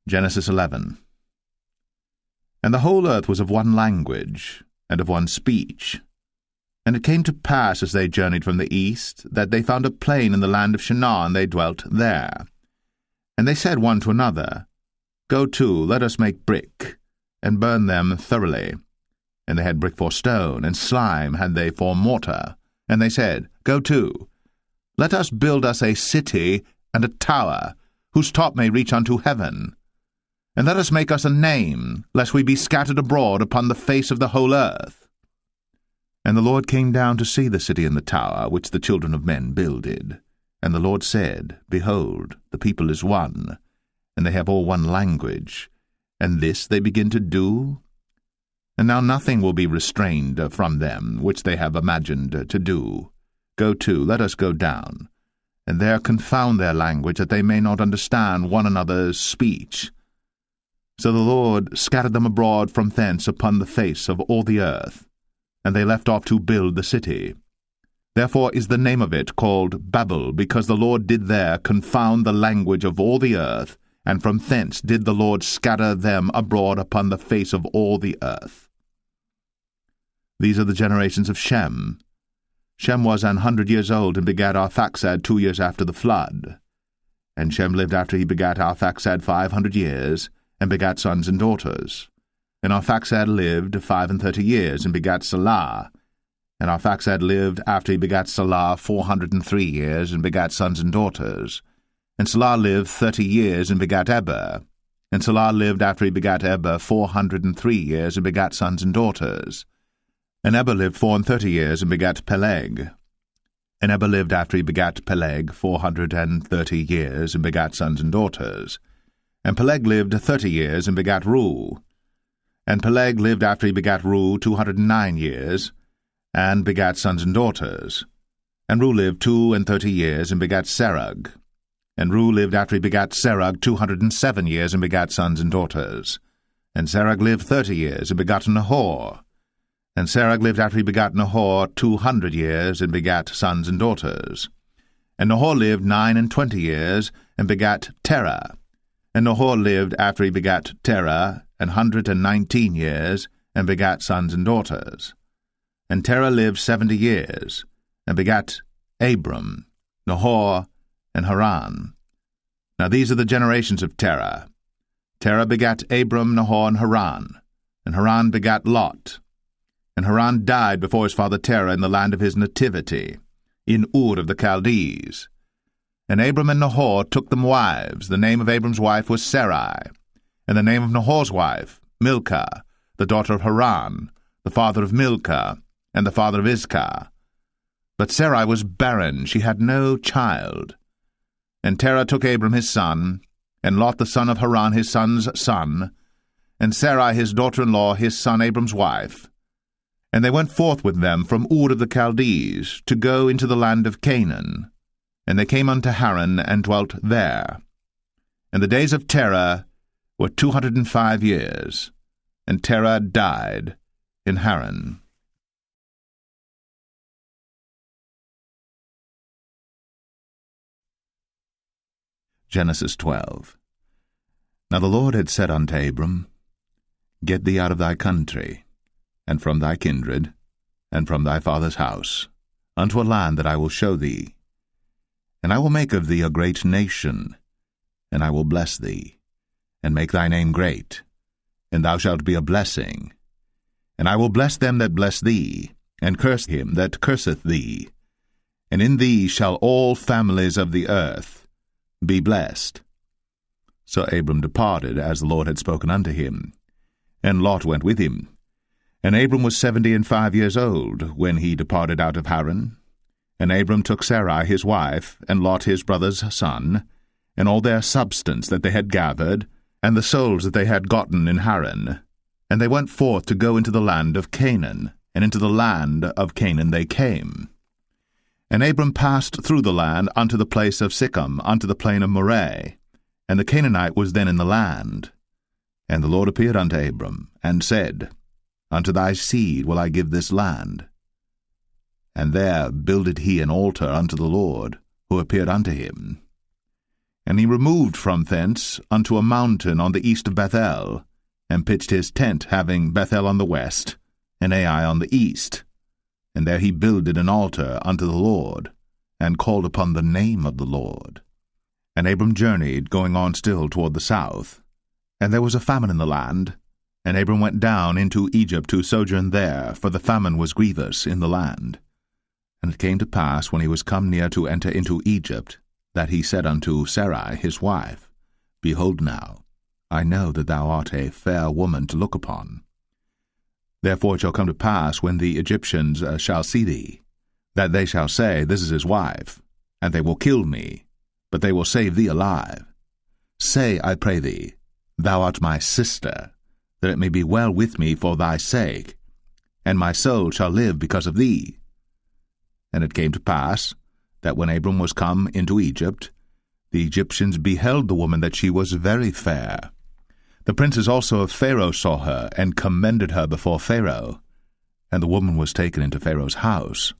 Genesis 11. And the whole earth was of one language, and of one speech. And it came to pass, as they journeyed from the east, that they found a plain in the land of Shinar, and they dwelt there. And they said one to another, Go to, let us make brick, and burn them thoroughly. And they had brick for stone, and slime had they for mortar. And they said, Go to, let us build us a city and a tower, whose top may reach unto heaven. And let us make us a name, lest we be scattered abroad upon the face of the whole earth. And the Lord came down to see the city and the tower, which the children of men builded. And the Lord said, Behold, the people is one, and they have all one language, and this they begin to do? And now nothing will be restrained from them, which they have imagined to do. Go to, let us go down, and there confound their language, that they may not understand one another's speech. So the Lord scattered them abroad from thence upon the face of all the earth, and they left off to build the city. Therefore is the name of it called Babel, because the Lord did there confound the language of all the earth, and from thence did the Lord scatter them abroad upon the face of all the earth. These are the generations of Shem. Shem was 100 years old, and begat Arphaxad 2 years after the flood. And Shem lived after he begat Arphaxad 500 years, and begat sons and daughters. And Arphaxad lived 35 years, and begat Salah. And Arphaxad lived after he begat Salah 403 years, and begat sons and daughters. And Salah lived 30 years, and begat Eber. And Salah lived after he begat Eber 403 years, and begat sons and daughters. And Eber lived 34 years, and begat Peleg. And Eber lived after he begat Peleg 430 years, and begat sons and daughters. And Peleg lived 30 years, and begat Reu. And Peleg lived after he begat Reu 209 years, and begat sons and daughters. And Reu lived 32 years, and begat Serug. And Reu lived after he begat Serug 207 years, and begat sons and daughters. And Serug lived 30 years, and begat Nahor. And Serug lived after he begat Nahor 200 years, and begat sons and daughters. And Nahor lived 29 years, and begat Terah. And Nahor lived after he begat Terah 119 years, and begat sons and daughters. And Terah lived 70 years, and begat Abram, Nahor, and Haran. Now these are the generations of Terah. Terah begat Abram, Nahor, and Haran begat Lot. And Haran died before his father Terah in the land of his nativity, in Ur of the Chaldees. And Abram and Nahor took them wives. The name of Abram's wife was Sarai, and the name of Nahor's wife, Milcah, the daughter of Haran, the father of Milcah, and the father of Iscah. But Sarai was barren, she had no child. And Terah took Abram his son, and Lot the son of Haran his son's son, and Sarai his daughter-in-law his son Abram's wife. And they went forth with them from Ur of the Chaldees, to go into the land of Canaan. And they came unto Haran, and dwelt there. And the days of Terah were 205 years, and Terah died in Haran. Genesis 12. Now the Lord had said unto Abram, Get thee out of thy country, and from thy kindred, and from thy father's house, unto a land that I will show thee. And I will make of thee a great nation, and I will bless thee, and make thy name great, and thou shalt be a blessing. And I will bless them that bless thee, and curse him that curseth thee. And in thee shall all families of the earth be blessed. So Abram departed, as the Lord had spoken unto him, and Lot went with him. And Abram was 75 years old when he departed out of Haran. And Abram took Sarai his wife, and Lot his brother's son, and all their substance that they had gathered, and the souls that they had gotten in Haran. And they went forth to go into the land of Canaan, and into the land of Canaan they came. And Abram passed through the land unto the place of Sichem, unto the plain of Moreh, and the Canaanite was then in the land. And the Lord appeared unto Abram, and said, Unto thy seed will I give this land. And there builded he an altar unto the Lord, who appeared unto him. And he removed from thence unto a mountain on the east of Bethel, and pitched his tent, having Bethel on the west, and Ai on the east. And there he builded an altar unto the Lord, and called upon the name of the Lord. And Abram journeyed, going on still toward the south. And there was a famine in the land, and Abram went down into Egypt to sojourn there, for the famine was grievous in the land. And it came to pass, when he was come near to enter into Egypt, that he said unto Sarai his wife, Behold now, I know that thou art a fair woman to look upon. Therefore it shall come to pass, when the Egyptians shall see thee, that they shall say, This is his wife, and they will kill me, but they will save thee alive. Say, I pray thee, Thou art my sister, that it may be well with me for thy sake, and my soul shall live because of thee. And it came to pass, that when Abram was come into Egypt, the Egyptians beheld the woman that she was very fair. The princes also of Pharaoh saw her, and commended her before Pharaoh. And the woman was taken into Pharaoh's house.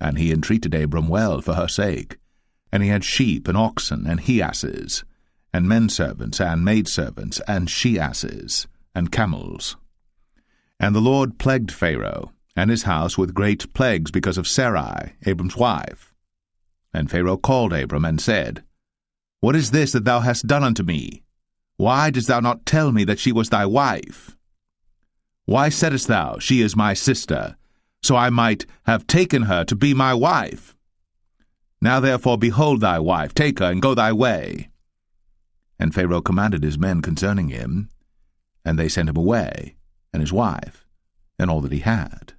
And he entreated Abram well for her sake. And he had sheep, and oxen, and he-asses, and menservants, and maidservants, and she-asses, and camels. And the Lord plagued Pharaoh, and his house with great plagues because of Sarai, Abram's wife. And Pharaoh called Abram, and said, What is this that thou hast done unto me? Why didst thou not tell me that she was thy wife? Why saidst thou, She is my sister, so I might have taken her to be my wife? Now therefore behold thy wife, take her, and go thy way. And Pharaoh commanded his men concerning him, and they sent him away, and his wife, and all that he had.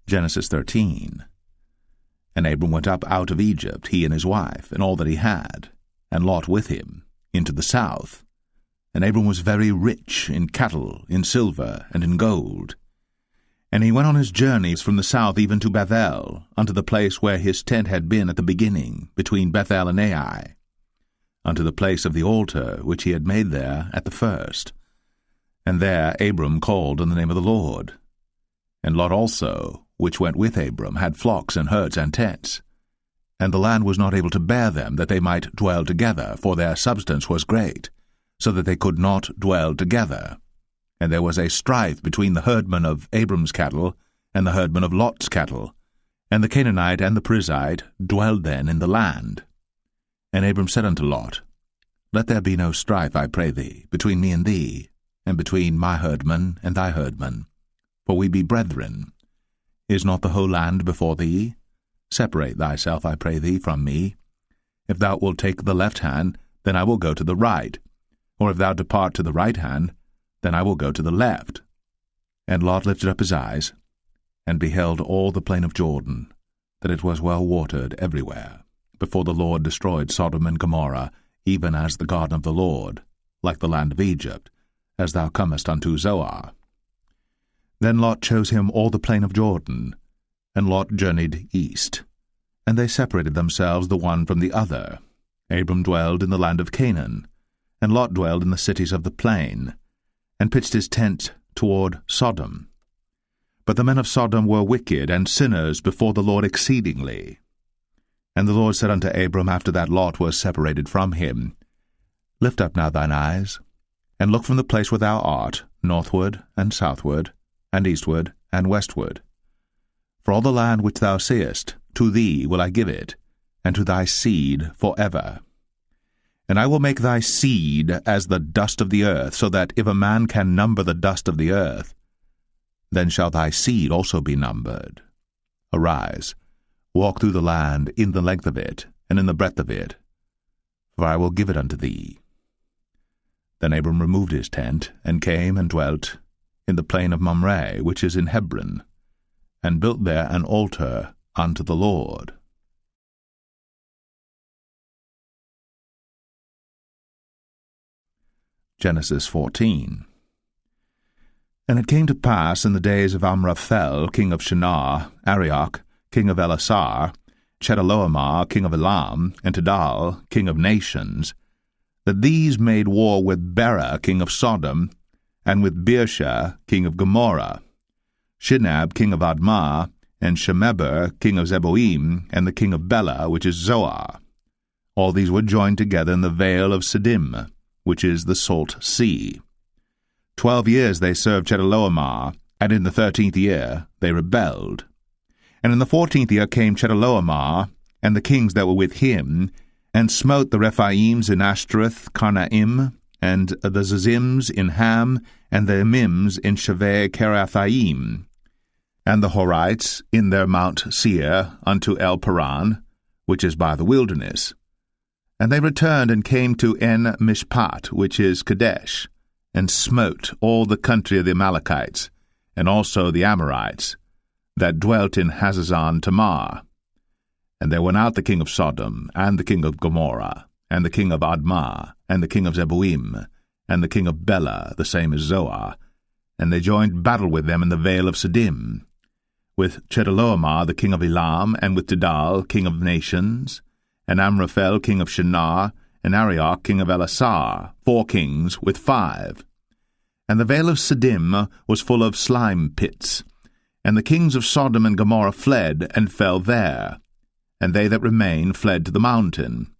Genesis 13. And Abram went up out of Egypt, he and his wife, and all that he had, and Lot with him, into the south. And Abram was very rich in cattle, in silver, and in gold. And he went on his journeys from the south even to Bethel, unto the place where his tent had been at the beginning, between Bethel and Ai, unto the place of the altar which he had made there at the first. And there Abram called on the name of the Lord. And Lot also, which went with Abram, had flocks and herds and tents. And the land was not able to bear them, that they might dwell together, for their substance was great, so that they could not dwell together. And there was a strife between the herdmen of Abram's cattle and the herdmen of Lot's cattle. And the Canaanite and the Perizzite dwelled then in the land. And Abram said unto Lot, Let there be no strife, I pray thee, between me and thee, and between my herdmen and thy herdmen, for we be brethren. Is not the whole land before thee? Separate thyself, I pray thee, from me. If thou wilt take the left hand, then I will go to the right. Or if thou depart to the right hand, then I will go to the left. And Lot lifted up his eyes, and beheld all the plain of Jordan, that it was well watered everywhere, before the Lord destroyed Sodom and Gomorrah, even as the garden of the Lord, like the land of Egypt, as thou comest unto Zoar. Then Lot chose him all the plain of Jordan, and Lot journeyed east. And they separated themselves the one from the other. Abram dwelled in the land of Canaan, and Lot dwelled in the cities of the plain, and pitched his tent toward Sodom. But the men of Sodom were wicked and sinners before the Lord exceedingly. And the Lord said unto Abram, after that Lot was separated from him, Lift up now thine eyes, and look from the place where thou art, northward and southward, and eastward and westward. For all the land which thou seest, to thee will I give it, and to thy seed for ever. And I will make thy seed as the dust of the earth, so that if a man can number the dust of the earth, then shall thy seed also be numbered. Arise, walk through the land in the length of it, and in the breadth of it, for I will give it unto thee. Then Abram removed his tent, and came and dwelt in the plain of Mamre, which is in Hebron, and built there an altar unto the Lord. Genesis 14. And it came to pass in the days of Amraphel, king of Shinar, Arioch, king of Elasar, Chedorlaomer, king of Elam, and Tidal, king of nations, that these made war with Bera, king of Sodom, and with Birsha, king of Gomorrah, Shinab, king of Admah, and Shemeber, king of Zeboim, and the king of Bela, which is Zoar. All these were joined together in the vale of Siddim, which is the salt sea. 12 years they served Chedorlaomer, and in the 13th year they rebelled. And in the 14th year came Chedorlaomer, and the kings that were with him, and smote the Rephaims in Ashtaroth Karnaim, and the Zazims in Ham, and the Emims in Shaveh Kiriathaim, and the Horites in their Mount Seir unto El Paran, which is by the wilderness. And they returned and came to En Mishpat, which is Kadesh, and smote all the country of the Amalekites, and also the Amorites, that dwelt in Hazazon Tamar. And there went out the king of Sodom, and the king of Gomorrah, and the king of Admah, and the king of Zeboim, and the king of Bela, the same as Zoar, and they joined battle with them in the vale of Siddim, with Chedorlaomer the king of Elam, and with Tidal king of nations, and Amraphel king of Shinar, and Arioch king of Elasar, 4 kings with 5. And the vale of Siddim was full of slime pits, and the kings of Sodom and Gomorrah fled, and fell there, and they that remained fled to the mountain.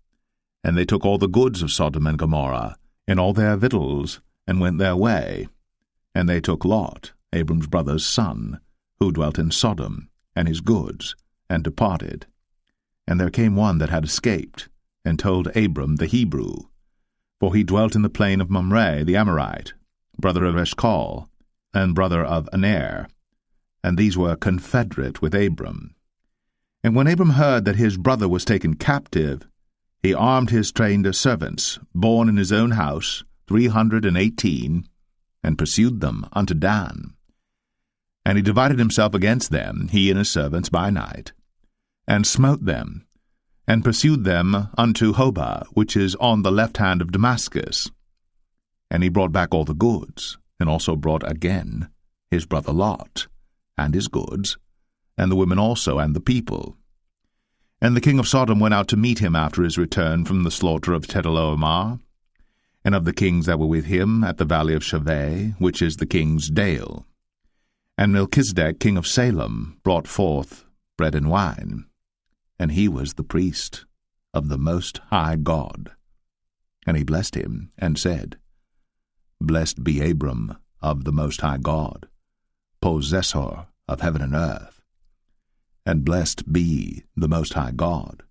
And they took all the goods of Sodom and Gomorrah, and all their victuals, and went their way. And they took Lot, Abram's brother's son, who dwelt in Sodom, and his goods, and departed. And there came one that had escaped, and told Abram the Hebrew, for he dwelt in the plain of Mamre the Amorite, brother of Eshcol, and brother of Aner, and these were confederate with Abram. And when Abram heard that his brother was taken captive, he armed his trained servants, born in his own house, 318, and pursued them unto Dan. And he divided himself against them, he and his servants, by night, and smote them, and pursued them unto Hobah, which is on the left hand of Damascus. And he brought back all the goods, and also brought again his brother Lot, and his goods, and the women also, and the people. And the king of Sodom went out to meet him after his return from the slaughter of Chedorlaomer, and of the kings that were with him at the valley of Shaveh, which is the king's dale. And Melchizedek king of Salem brought forth bread and wine, and he was the priest of the Most High God. And he blessed him, and said, Blessed be Abram of the Most High God, possessor of heaven and earth. And blessed be the Most High God,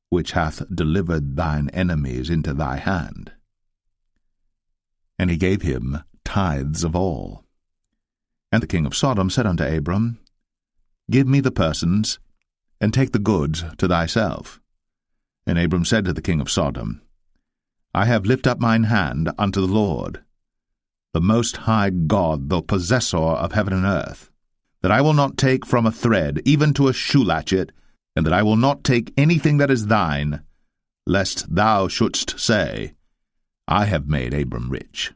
which hath delivered thine enemies into thy hand. And he gave him tithes of all. And the king of Sodom said unto Abram, Give me the persons, and take the goods to thyself. And Abram said to the king of Sodom, I have lifted up mine hand unto the Lord, the Most High God, the possessor of heaven and earth, that I will not take from a thread, even to a shoe latchet, and that I will not take anything that is thine, lest thou shouldst say, I have made Abram rich.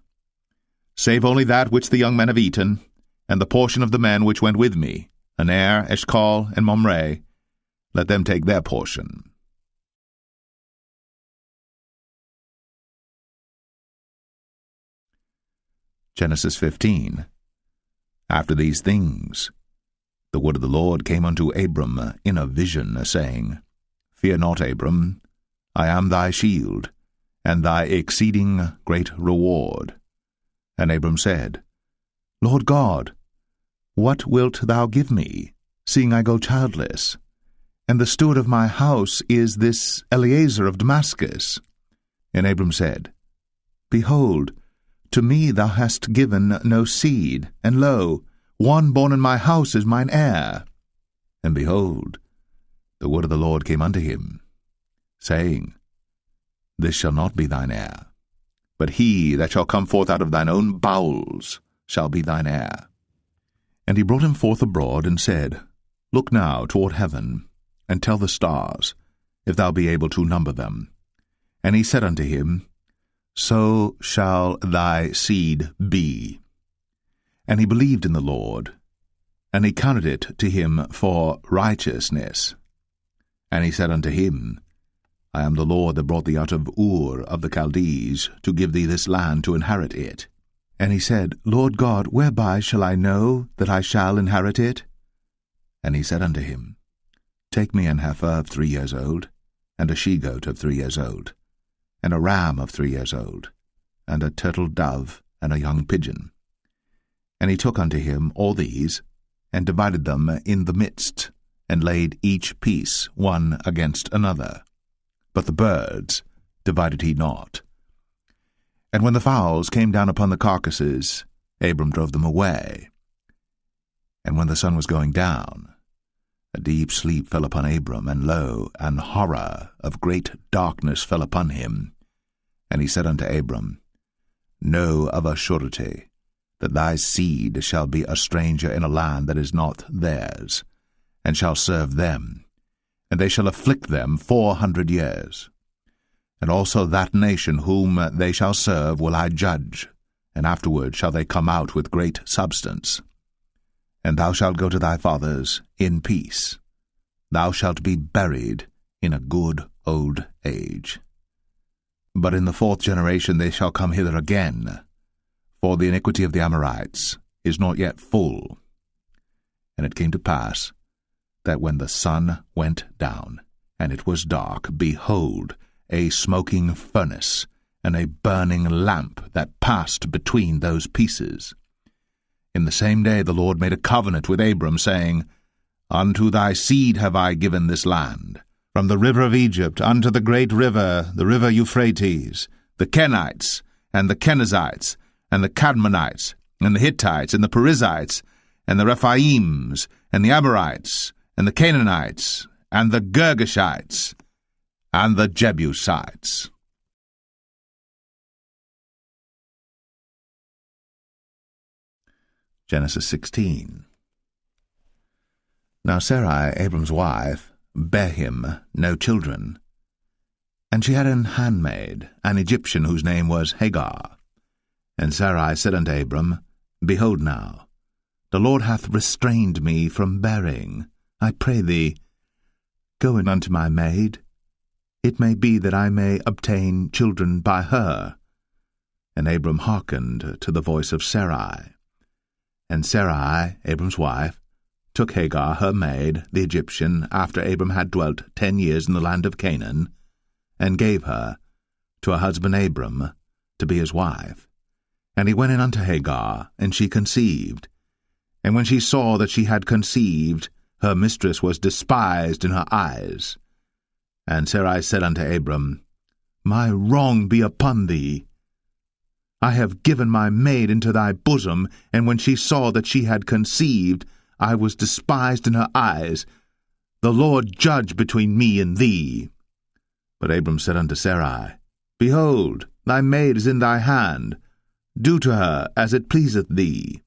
Save only that which the young men have eaten, and the portion of the men which went with me, Aner, Eshcol, and Mamre, let them take their portion. Genesis 15. After these things, the word of the Lord came unto Abram in a vision, saying, Fear not, Abram, I am thy shield, and thy exceeding great reward. And Abram said, Lord God, what wilt thou give me, seeing I go childless? And the steward of my house is this Eliezer of Damascus. And Abram said, Behold, to me thou hast given no seed, and lo, one born in my house is mine heir. And behold, the word of the Lord came unto him, saying, This shall not be thine heir, but he that shall come forth out of thine own bowels shall be thine heir. And he brought him forth abroad, and said, Look now toward heaven, and tell the stars, if thou be able to number them. And he said unto him, So shall thy seed be. And he believed in the Lord, and he counted it to him for righteousness. And he said unto him, I am the Lord that brought thee out of Ur of the Chaldees, to give thee this land to inherit it. And he said, Lord God, whereby shall I know that I shall inherit it? And he said unto him, Take me an heifer of 3 years old, and a she-goat of 3 years old, and a ram of 3 years old, and a turtle dove, and a young pigeon. And he took unto him all these, and divided them in the midst, and laid each piece one against another. But the birds divided he not. And when the fowls came down upon the carcasses, Abram drove them away. And when the sun was going down, a deep sleep fell upon Abram, and lo, an horror of great darkness fell upon him. And he said unto Abram, Know of a surety that thy seed shall be a stranger in a land that is not theirs, and shall serve them, and they shall afflict them 400 years. And also that nation whom they shall serve will I judge, and afterward shall they come out with great substance. And thou shalt go to thy fathers in peace. Thou shalt be buried in a good old age. But in the 4th generation they shall come hither again, for the iniquity of the Amorites is not yet full. And it came to pass that when the sun went down, and it was dark, behold, a smoking furnace, and a burning lamp that passed between those pieces. In the same day the Lord made a covenant with Abram, saying, Unto thy seed have I given this land, from the river of Egypt unto the great river, the river Euphrates, the Kenites, and the Kenizzites, and the Cadmonites, and the Hittites, and the Perizzites, and the Rephaims, and the Amorites, and the Canaanites, and the Girgashites, and the Jebusites. Genesis 16. Now Sarai, Abram's wife, bare him no children, and she had an handmaid, an Egyptian, whose name was Hagar. And Sarai said unto Abram, Behold now, the Lord hath restrained me from bearing. I pray thee, go in unto my maid. It may be that I may obtain children by her. And Abram hearkened to the voice of Sarai. And Sarai, Abram's wife, took Hagar, her maid, the Egyptian, after Abram had dwelt 10 years in the land of Canaan, and gave her to her husband Abram to be his wife. And he went in unto Hagar, and she conceived. And when she saw that she had conceived, her mistress was despised in her eyes. And Sarai said unto Abram, My wrong be upon thee. I have given my maid into thy bosom, and when she saw that she had conceived, I was despised in her eyes. The Lord judge between me and thee. But Abram said unto Sarai, Behold, thy maid is in thy hand. Do to her as it pleaseth thee.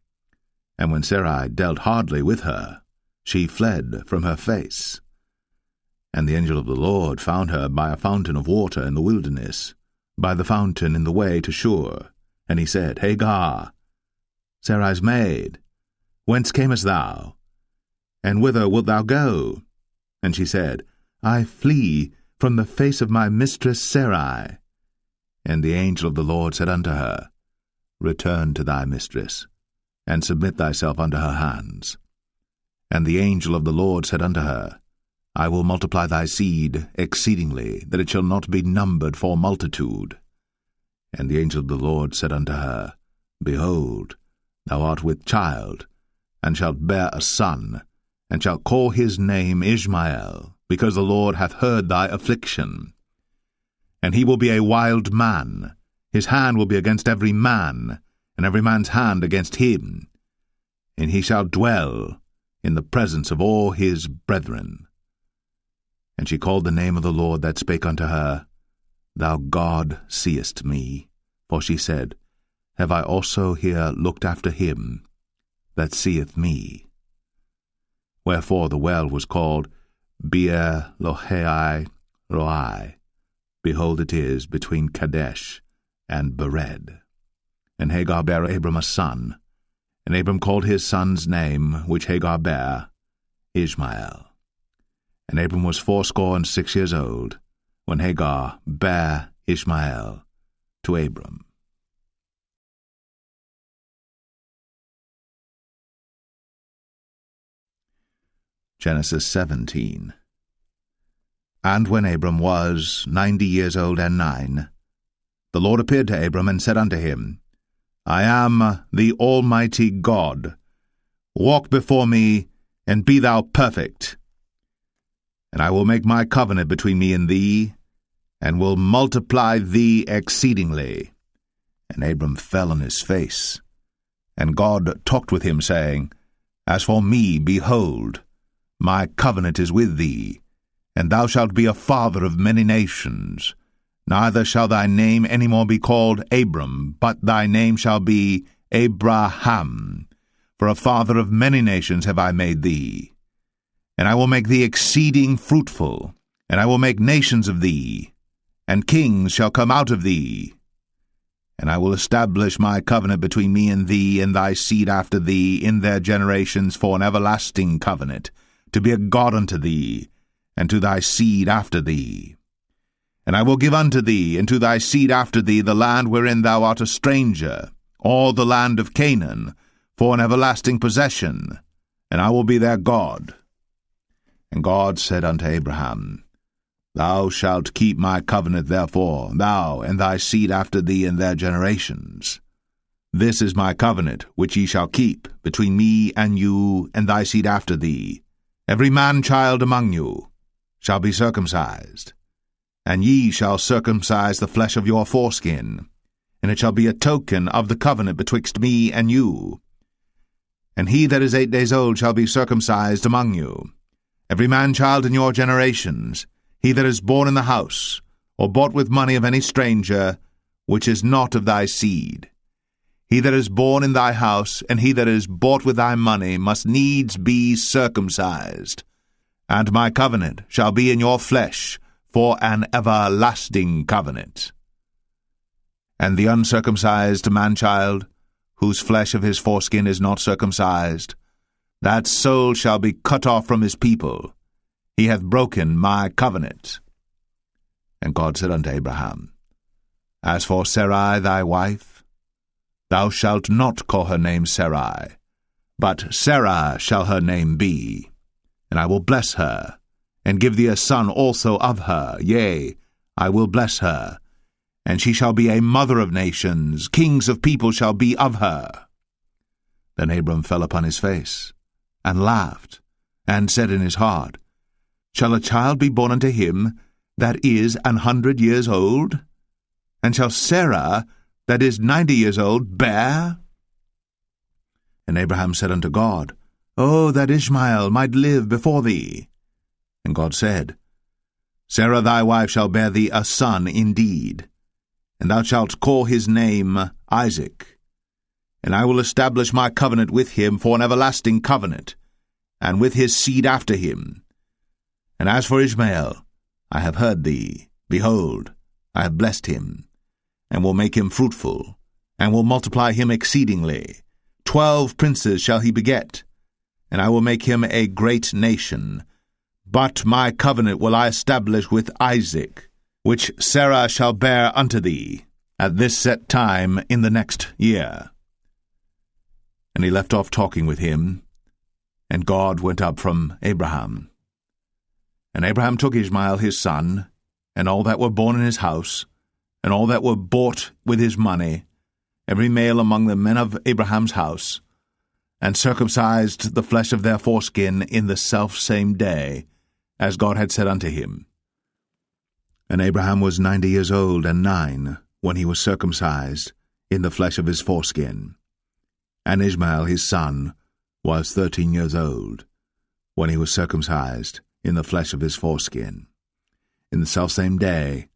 And when Sarai dealt hardly with her, she fled from her face. And the angel of the Lord found her by a fountain of water in the wilderness, by the fountain in the way to Shur. And he said, Hagar, Sarai's maid, whence camest thou? And whither wilt thou go? And she said, I flee from the face of my mistress Sarai. And the angel of the Lord said unto her, Return to thy mistress, and submit thyself unto her hands. And the angel of the Lord said unto her, I will multiply thy seed exceedingly, that it shall not be numbered for multitude. And the angel of the Lord said unto her, Behold, thou art with child, and shalt bear a son, and shalt call his name Ishmael, because the Lord hath heard thy affliction. And he will be a wild man, his hand will be against every man, and every man's hand against him. And he shall dwell in the presence of all his brethren. And she called the name of the Lord that spake unto her, Thou God seest me. For she said, Have I also here looked after him that seeth me? Wherefore the well was called Beer Lohai Roi. Behold, it is between Kadesh and Bered. And Hagar bare Abram a son, and Abram called his son's name, which Hagar bare, Ishmael. And Abram was 86 years old, when Hagar bare Ishmael to Abram. Genesis 17. And when Abram was 90 years old and 9, the Lord appeared to Abram and said unto him, I am the Almighty God. Walk before me, and be thou perfect. And I will make my covenant between me and thee, and will multiply thee exceedingly. And Abram fell on his face. And God talked with him, saying, As for me, behold, my covenant is with thee, and thou shalt be a father of many nations. Neither shall thy name any more be called Abram, but thy name shall be Abraham. For a father of many nations have I made thee. And I will make thee exceeding fruitful, and I will make nations of thee, and kings shall come out of thee. And I will establish my covenant between me and thee and thy seed after thee in their generations for an everlasting covenant, to be a God unto thee, and to thy seed after thee. And I will give unto thee and to thy seed after thee the land wherein thou art a stranger, all the land of Canaan, for an everlasting possession, and I will be their God. And God said unto Abraham, Thou shalt keep my covenant therefore, thou and thy seed after thee in their generations. This is my covenant which ye shall keep between me and you and thy seed after thee. Every man-child among you shall be circumcised, and ye shall circumcise the flesh of your foreskin, and it shall be a token of the covenant betwixt me and you. And he that is 8 days old shall be circumcised among you, every man-child in your generations, he that is born in the house, or bought with money of any stranger, which is not of thy seed. He that is born in thy house, and he that is bought with thy money, must needs be circumcised. And my covenant shall be in your flesh for an everlasting covenant. And the uncircumcised man-child, whose flesh of his foreskin is not circumcised, that soul shall be cut off from his people. He hath broken my covenant. And God said unto Abraham, As for Sarai thy wife, thou shalt not call her name Sarai, but Sarah shall her name be. And I will bless her, and give thee a son also of her. Yea, I will bless her, and she shall be a mother of nations. Kings of people shall be of her. Then Abram fell upon his face, and laughed, and said in his heart, Shall a child be born unto him that is 100 years old? And shall Sarah, that is 90 years old, bear? And Abraham said unto God, O that Ishmael might live before thee. And God said, Sarah thy wife shall bear thee a son indeed, and thou shalt call his name Isaac. And I will establish my covenant with him for an everlasting covenant, and with his seed after him. And as for Ishmael, I have heard thee. Behold, I have blessed him, and will make him fruitful, and will multiply him exceedingly. 12 princes shall he beget, and I will make him a great nation. But my covenant will I establish with Isaac, which Sarah shall bear unto thee, at this set time in the next year. And he left off talking with him, and God went up from Abraham. And Abraham took Ishmael his son, and all that were born in his house, and all that were bought with his money, every male among the men of Abraham's house, and circumcised the flesh of their foreskin in the selfsame day, as God had said unto him. And Abraham was 90 years old and 9 when he was circumcised in the flesh of his foreskin. And Ishmael his son was 13 years old when he was circumcised in the flesh of his foreskin. In the selfsame day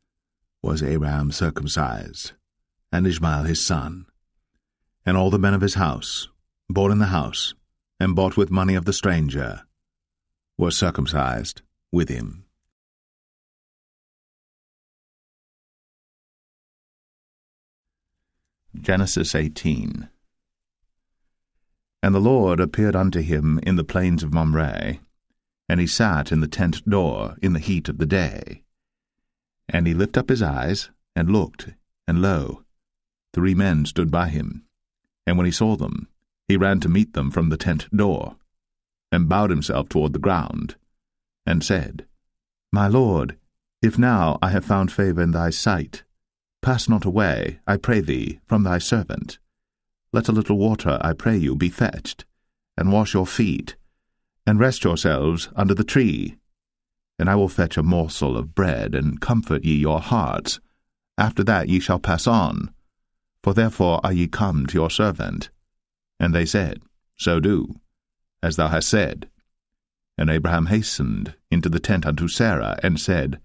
was Abraham circumcised, and Ishmael his son, and all the men of his house, born in the house, and bought with money of the stranger, were circumcised with him. Genesis 18. And the Lord appeared unto him in the plains of Mamre, and he sat in the tent door in the heat of the day. And he lifted up his eyes, and looked, and lo, 3 men stood by him. And when he saw them, he ran to meet them from the tent door. and bowed himself toward the ground, and said, My Lord, if now I have found favour in thy sight, pass not away, I pray thee, from thy servant. Let a little water, I pray you, be fetched, and wash your feet, and rest yourselves under the tree. And I will fetch a morsel of bread, and comfort ye your hearts. After that ye shall pass on, for therefore are ye come to your servant. And they said, So do, as thou hast said. And Abraham hastened into the tent unto Sarah, and said,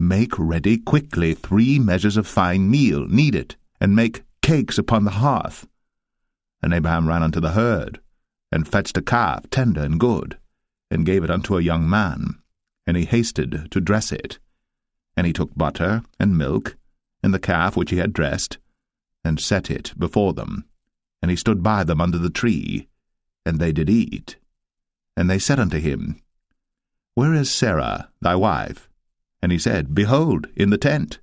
Make ready quickly 3 measures of fine meal, knead it, and make cakes upon the hearth. And Abraham ran unto the herd, and fetched a calf tender and good, and gave it unto a young man, and he hasted to dress it. And he took butter and milk, and the calf which he had dressed, and set it before them. And he stood by them under the tree, and they did eat. And they said unto him, Where is Sarah thy wife? And he said, Behold, in the tent.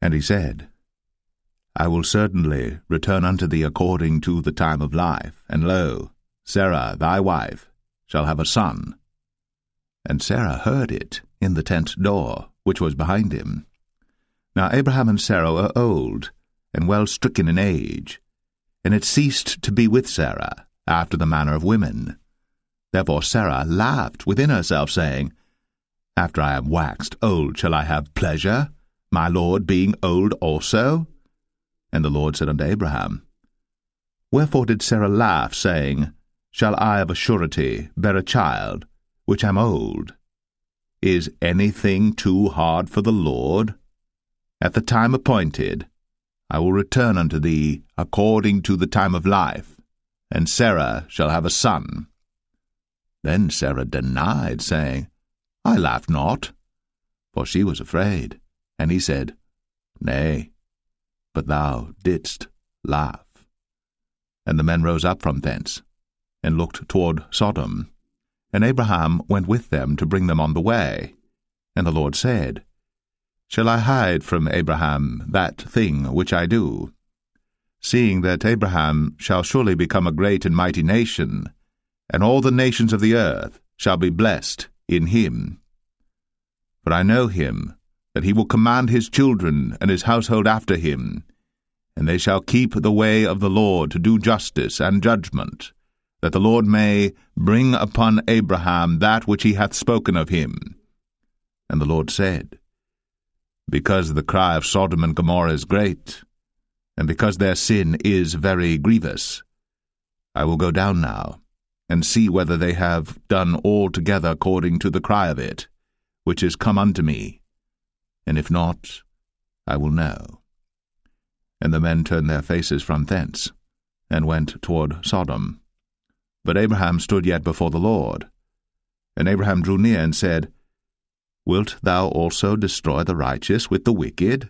And he said, I will certainly return unto thee according to the time of life, and lo, Sarah thy wife shall have a son. And Sarah heard it in the tent door, which was behind him. Now Abraham and Sarah were old, and well stricken in age, and it ceased to be with Sarah, after the manner of women. Therefore Sarah laughed within herself, saying, After I am waxed old shall I have pleasure, my Lord being old also? And the Lord said unto Abraham, Wherefore did Sarah laugh, saying, Shall I of a surety bear a child, which am old? Is anything too hard for the Lord? At the time appointed, I will return unto thee according to the time of life, and Sarah shall have a son. Then Sarah denied, saying, I laughed not, for she was afraid. And he said, Nay, but thou didst laugh. And the men rose up from thence, and looked toward Sodom. And Abraham went with them to bring them on the way. And the Lord said, Shall I hide from Abraham that thing which I do? Seeing that Abraham shall surely become a great and mighty nation, and all the nations of the earth shall be blessed in him. For I know him, that he will command his children and his household after him, and they shall keep the way of the Lord to do justice and judgment, that the Lord may bring upon Abraham that which he hath spoken of him. And the Lord said, Because the cry of Sodom and Gomorrah is great, and because their sin is very grievous, I will go down now, and see whether they have done altogether according to the cry of it, which is come unto me, and if not, I will know. And the men turned their faces from thence, and went toward Sodom. But Abraham stood yet before the Lord. And Abraham drew near and said, Wilt thou also destroy the righteous with the wicked?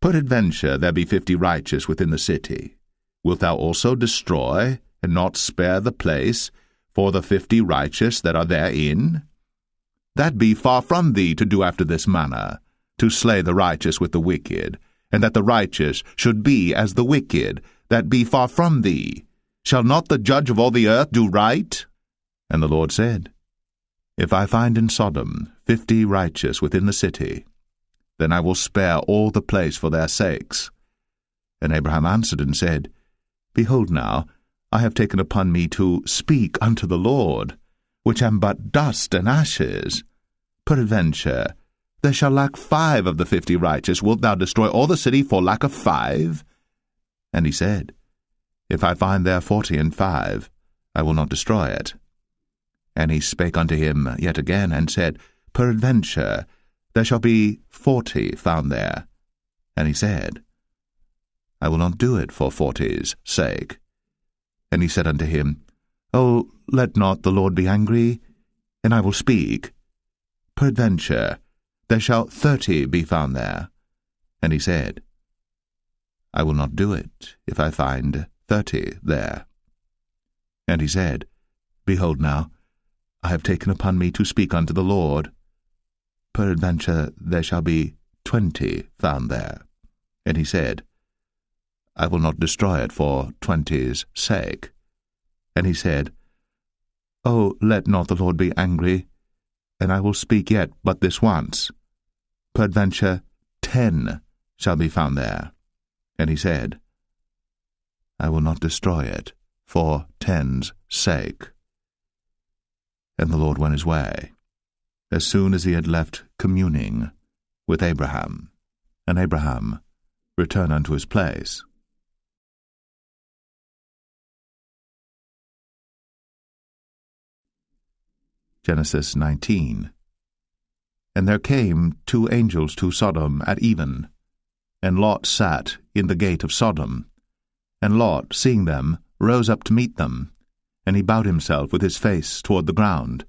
Peradventure there be 50 righteous within the city. Wilt thou also destroy, and not spare the place, for the 50 righteous that are therein? That be far from thee to do after this manner, to slay the righteous with the wicked, and that the righteous should be as the wicked, that be far from thee. Shall not the judge of all the earth do right? And the Lord said, If I find in Sodom 50 righteous within the city, then I will spare all the place for their sakes. And Abraham answered and said, Behold now, I have taken upon me to speak unto the Lord, which am but dust and ashes. Peradventure, there shall lack 5 of the 50 righteous. Wilt thou destroy all the city for lack of 5? And he said, If I find there 40 and 5, I will not destroy it. And he spake unto him yet again, and said, Peradventure, there shall be 40 found there. And he said, I will not do it for 40's sake. And he said unto him, O, let not the Lord be angry, and I will speak. Peradventure, there shall 30 be found there. And he said, I will not do it, if I find 30 there. And he said, Behold now, I have taken upon me to speak unto the Lord. Peradventure there shall be 20 found there. And he said, I will not destroy it for 20's sake. And he said, Oh, let not the Lord be angry, and I will speak yet but this once. Peradventure 10 shall be found there. And he said, I will not destroy it for 10's sake. And the Lord went his way, as soon as he had left communing with Abraham. And Abraham returned unto his place. Genesis 19. And there came 2 angels to Sodom at even, and Lot sat in the gate of Sodom. And Lot, seeing them, rose up to meet them, and he bowed himself with his face toward the ground.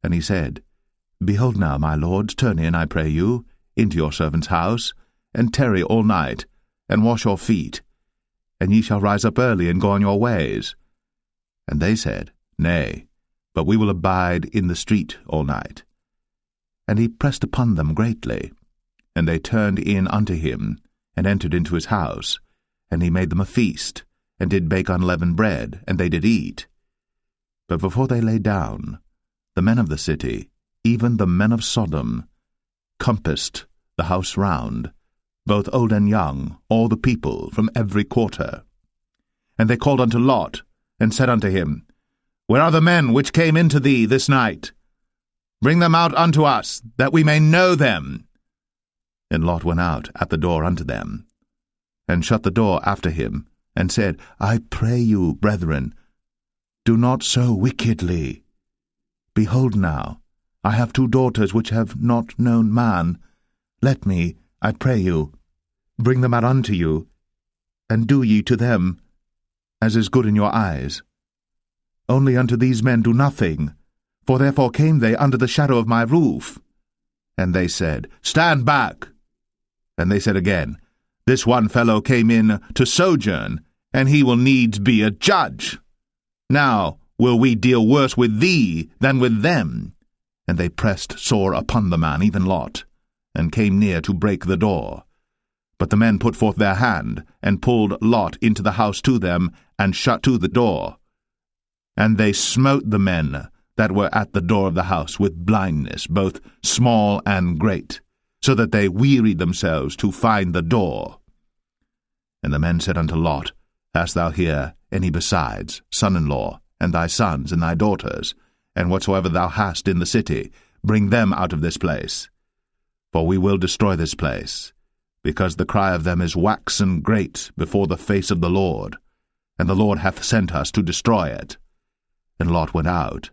And he said, Behold now, my lords, turn in, I pray you, into your servant's house, and tarry all night, and wash your feet, and ye shall rise up early and go on your ways. And they said, Nay, but we will abide in the street all night. And he pressed upon them greatly. And they turned in unto him, and entered into his house. And he made them a feast, and did bake unleavened bread, and they did eat. But before they lay down, the men of the city, even the men of Sodom, compassed the house round, both old and young, all the people from every quarter. And they called unto Lot, and said unto him, Where are the men which came into thee this night? Bring them out unto us, that we may know them. And Lot went out at the door unto them, and shut the door after him, and said, I pray you, brethren, do not so wickedly. Behold now, I have 2 daughters which have not known man. Let me, I pray you, bring them out unto you, and do ye to them as is good in your eyes. Only unto these men do nothing, for therefore came they under the shadow of my roof. And they said, Stand back. And they said again, This one fellow came in to sojourn, and he will needs be a judge. Now will we deal worse with thee than with them. And they pressed sore upon the man, even Lot, and came near to break the door. But the men put forth their hand, and pulled Lot into the house to them, and shut to the door. And they smote the men that were at the door of the house with blindness, both small and great, so that they wearied themselves to find the door. And the men said unto Lot, Hast thou here any besides, son-in-law, and thy sons, and thy daughters, and whatsoever thou hast in the city, bring them out of this place. For we will destroy this place, because the cry of them is waxen great before the face of the Lord, and the Lord hath sent us to destroy it. And Lot went out,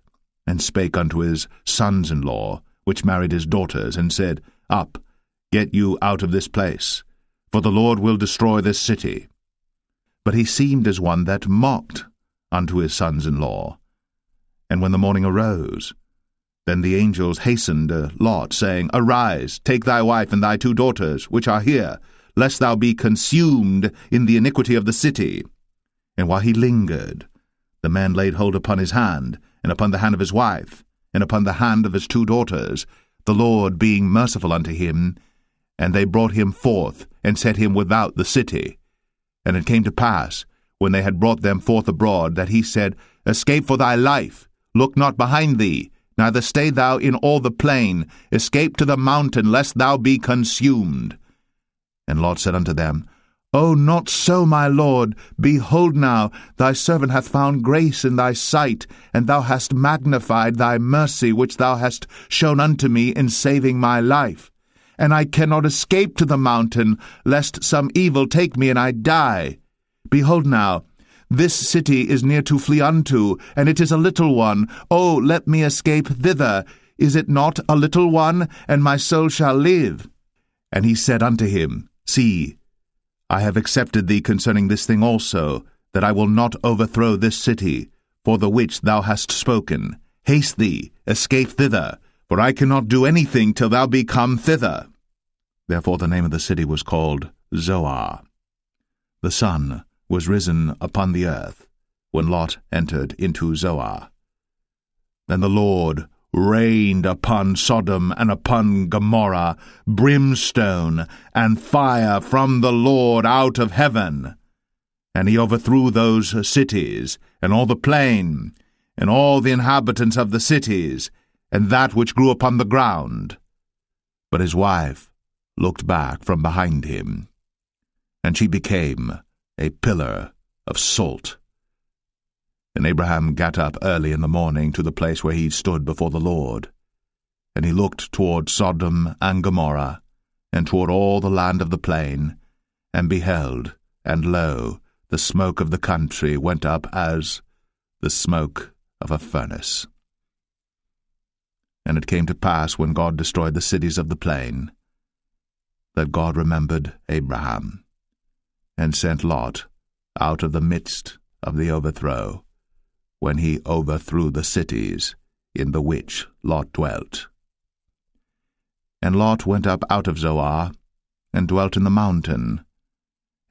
and spake unto his sons-in-law, which married his daughters, and said, Up, get you out of this place, for the Lord will destroy this city. But he seemed as one that mocked unto his sons-in-law. And when the morning arose, then the angels hastened Lot, saying, Arise, take thy wife and thy 2 daughters, which are here, lest thou be consumed in the iniquity of the city. And while he lingered, the man laid hold upon his hand, and upon the hand of his wife, and upon the hand of his 2 daughters, the Lord being merciful unto him, and they brought him forth, and set him without the city. And it came to pass, when they had brought them forth abroad, that he said, Escape for thy life, look not behind thee, neither stay thou in all the plain, escape to the mountain, lest thou be consumed. And Lot said unto them, O not so, my lord, behold now, thy servant hath found grace in thy sight, and thou hast magnified thy mercy which thou hast shown unto me in saving my life. And I cannot escape to the mountain, lest some evil take me and I die. Behold now, this city is near to flee unto, and it is a little one. O let me escape thither. Is it not a little one, and my soul shall live? And he said unto him, See, I have accepted thee concerning this thing also, that I will not overthrow this city, for the which thou hast spoken. Haste thee, escape thither, for I cannot do anything till thou be come thither. Therefore the name of the city was called Zoar. The sun was risen upon the earth, when Lot entered into Zoar. Then the Lord rained upon Sodom and upon Gomorrah brimstone and fire from the Lord out of heaven. And he overthrew those cities and all the plain, and all the inhabitants of the cities, and that which grew upon the ground. But his wife looked back from behind him, and she became a pillar of salt. And Abraham got up early in the morning to the place where he stood before the Lord. And he looked toward Sodom and Gomorrah, and toward all the land of the plain, and beheld, and lo, the smoke of the country went up as the smoke of a furnace. And it came to pass, when God destroyed the cities of the plain, that God remembered Abraham, and sent Lot out of the midst of the overthrow, when he overthrew the cities in the which Lot dwelt. And Lot went up out of Zoar, and dwelt in the mountain,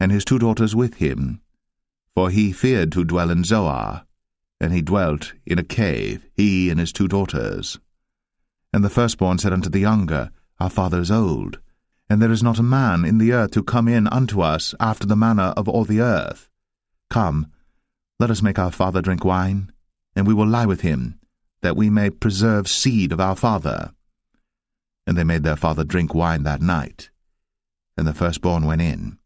and his 2 daughters with him, for he feared to dwell in Zoar, and he dwelt in a cave, he and his 2 daughters. And the firstborn said unto the younger, Our father is old, and there is not a man in the earth to come in unto us after the manner of all the earth. Come, let us make our father drink wine, and we will lie with him, that we may preserve seed of our father. And they made their father drink wine that night. And the firstborn went in,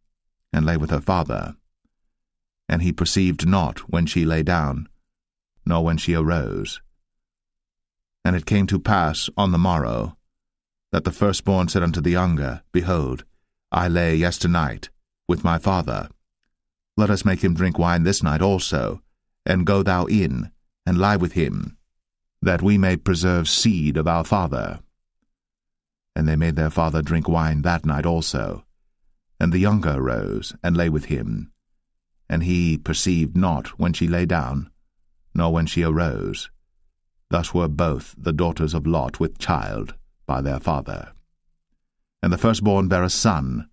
and lay with her father. And he perceived not when she lay down, nor when she arose. And it came to pass on the morrow, that the firstborn said unto the younger, Behold, I lay yesternight with my father. Let us make him drink wine this night also, and go thou in, and lie with him, that we may preserve seed of our father. And they made their father drink wine that night also. And the younger arose, and lay with him. And he perceived not when she lay down, nor when she arose. Thus were both the daughters of Lot with child by their father. And the firstborn bare a son,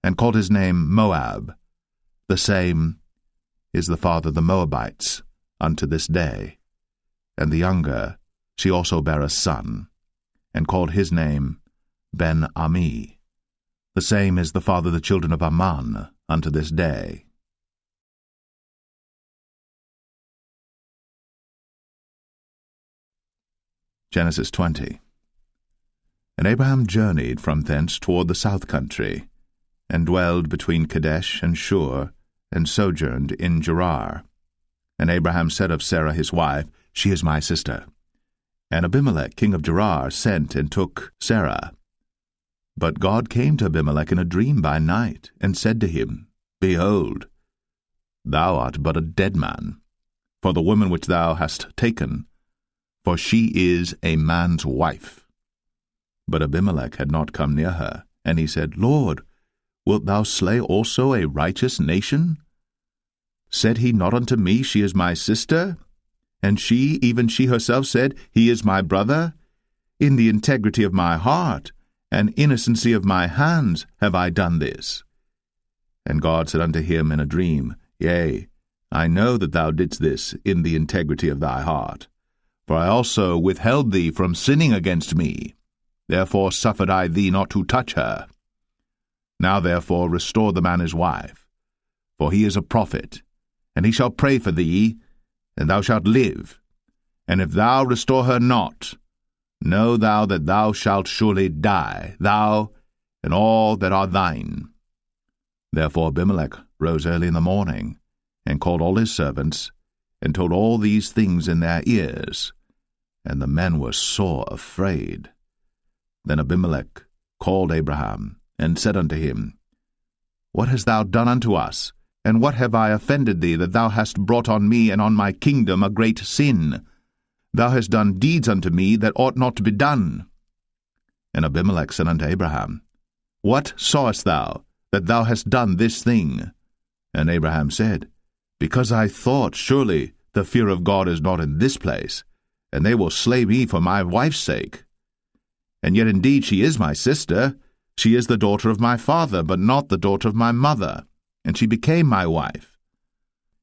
and called his name Moab. The same is the father of the Moabites unto this day. And the younger, she also bare a son, and called his name Ben-Ami. The same is the father of the children of Ammon unto this day. Genesis 20. And Abraham journeyed from thence toward the south country, and dwelled between Kadesh and Shur, and sojourned in Gerar. And Abraham said of Sarah his wife, She is my sister. And Abimelech king of Gerar sent and took Sarah. But God came to Abimelech in a dream by night, and said to him, Behold, thou art but a dead man, for the woman which thou hast taken, for she is a man's wife. But Abimelech had not come near her, and he said, Lord, wilt thou slay also a righteous nation? Said he not unto me, She is my sister? And she, even she herself, said, He is my brother? In the integrity of my heart, and innocency of my hands, have I done this. And God said unto him in a dream, Yea, I know that thou didst this in the integrity of thy heart. For I also withheld thee from sinning against me. Therefore suffered I thee not to touch her. Now therefore restore the man his wife, for he is a prophet, and he shall pray for thee, and thou shalt live. And if thou restore her not, know thou that thou shalt surely die, thou and all that are thine. Therefore Abimelech rose early in the morning, and called all his servants, and told all these things in their ears. And the men were sore afraid. Then Abimelech called Abraham, and said unto him, What hast thou done unto us? And what have I offended thee, that thou hast brought on me and on my kingdom a great sin? Thou hast done deeds unto me that ought not to be done. And Abimelech said unto Abraham, What sawest thou, that thou hast done this thing? And Abraham said, Because I thought, surely the fear of God is not in this place, and they will slay me for my wife's sake. And yet indeed she is my sister. She is the daughter of my father, but not the daughter of my mother, and she became my wife.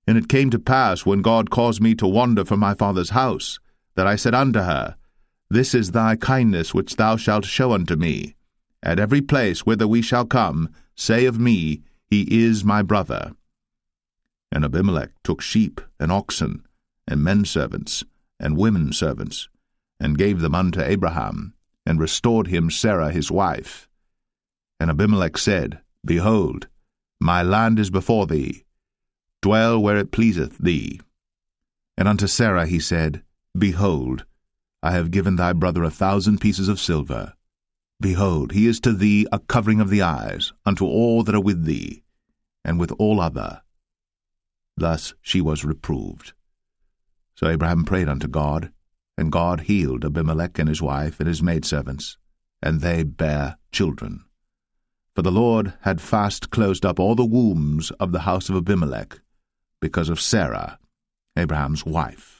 And it came to pass, when God caused me to wander from my father's house, that I said unto her, This is thy kindness which thou shalt show unto me. At every place whither we shall come, say of me, He is my brother. And Abimelech took sheep and oxen, and men servants, and women servants, and gave them unto Abraham, and restored him Sarah his wife. And Abimelech said, Behold, my land is before thee, dwell where it pleaseth thee. And unto Sarah he said, Behold, I have given thy brother 1,000 pieces of silver. Behold, he is to thee a covering of the eyes, unto all that are with thee, and with all other. Thus she was reproved. So Abraham prayed unto God, and God healed Abimelech and his wife and his maidservants, and they bare children. For the Lord had fast closed up all the wombs of the house of Abimelech, because of Sarah, Abraham's wife.